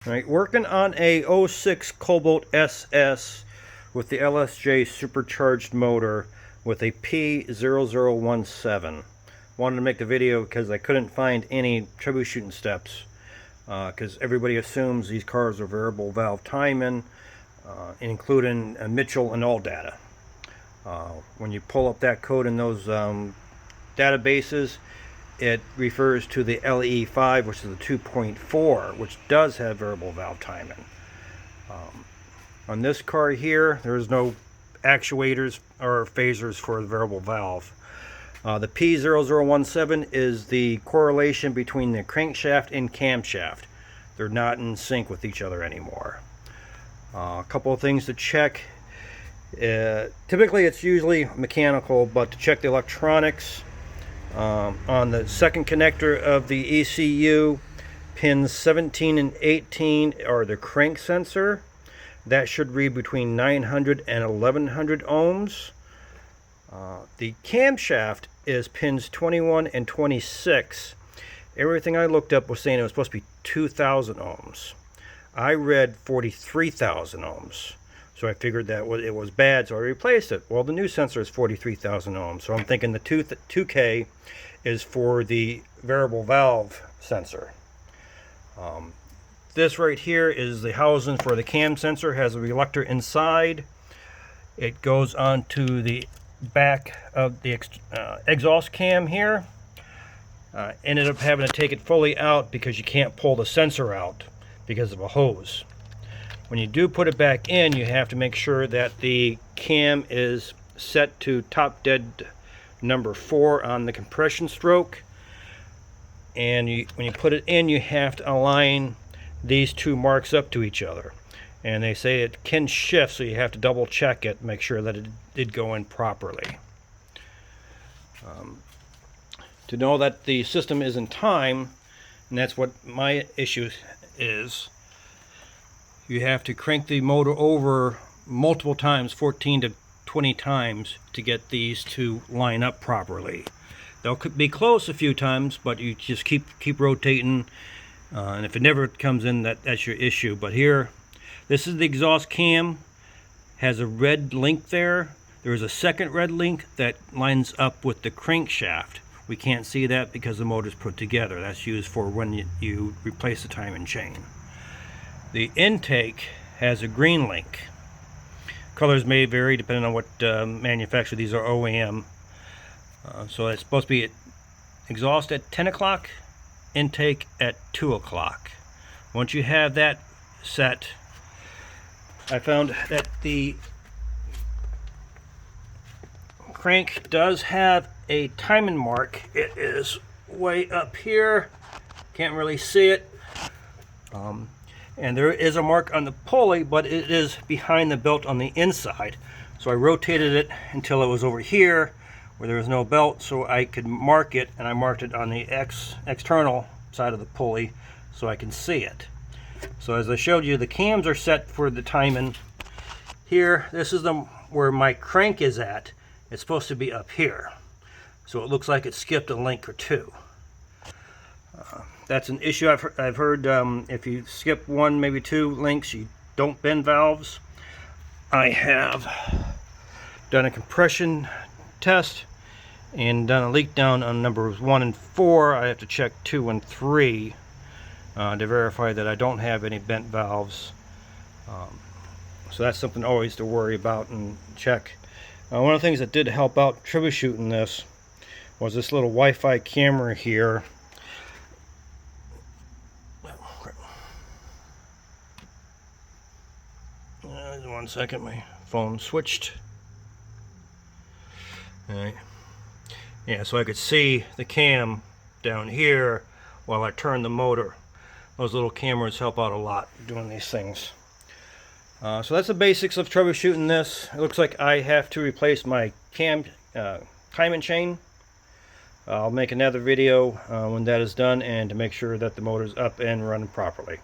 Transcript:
Alright, working on a 06 Cobalt SS with the LSJ Supercharged motor with a P0017. Wanted to make the video because I couldn't find any troubleshooting steps because everybody assumes these cars are variable valve timing, including Mitchell and all data. When you pull up that code in those databases, it refers to the LE5, which is the 2.4, which does have variable valve timing. On this car here, there is no actuators or phasers for the variable valve. The P0017 is the correlation between the crankshaft and camshaft. They're not in sync with each other anymore. A couple of things to check. Typically it's usually mechanical, but to check the electronics, on the second connector of the ECU, pins 17 and 18 are the crank sensor. That should read between 900 and 1100 ohms. The camshaft is pins 21 and 26. Everything I looked up was saying it was supposed to be 2000 ohms. I read 43,000 ohms. So I figured that it was bad, so I replaced it. Well, the new sensor is 43,000 ohms, so I'm thinking the 2K is for the variable valve sensor. This right here is the housing for the cam sensor. Has a reluctor inside. It goes onto the back of the exhaust cam here. Ended up having to take it fully out because you can't pull the sensor out because of a hose. When you do put it back in, you have to make sure that the cam is set to top dead number 4 on the compression stroke. And when you put it in, you have to align these two marks up to each other. And they say it can shift, so you have to double check it, make sure that it did go in properly. To know that the system is in time, and that's what my issue is, you have to crank the motor over multiple times, 14 to 20 times, to get these to line up properly. They'll be close a few times, but you just keep rotating, and if it never comes in, that's your issue. But here, this is the exhaust cam, has a red link there. There's a second red link that lines up with the crankshaft. We can't see that because the motor's put together. That's used for when you replace the timing chain. The intake has a green link. Colors may vary depending on what manufacturer. These are OEM. So it's supposed to be exhaust at 10 o'clock, intake at 2 o'clock. Once you have that set, I found that the crank does have a timing mark. It is way up here. Can't really see it. And there is a mark on the pulley, but it is behind the belt on the inside. So I rotated it until it was over here where there was no belt so I could mark it, and I marked it on the external side of the pulley so I can see it. So as I showed you, the cams are set for the timing. Here, this is where my crank is at. It's supposed to be up here. So it looks like it skipped a link or two. That's an issue I've heard. If you skip one, maybe 2 links, you don't bend valves. I have done a compression test and done a leak down on numbers 1 and 4. I have to check 2 and 3 to verify that I don't have any bent valves. So that's something always to worry about and check. One of the things that did help out troubleshooting this was this little Wi-Fi camera here. One second, my phone switched. Alright. Yeah, so I could see the cam down here while I turn the motor. Those little cameras help out a lot doing these things. So that's the basics of troubleshooting this. It looks like I have to replace my cam timing chain. I'll make another video when that is done, and to make sure that the motor's up and running properly.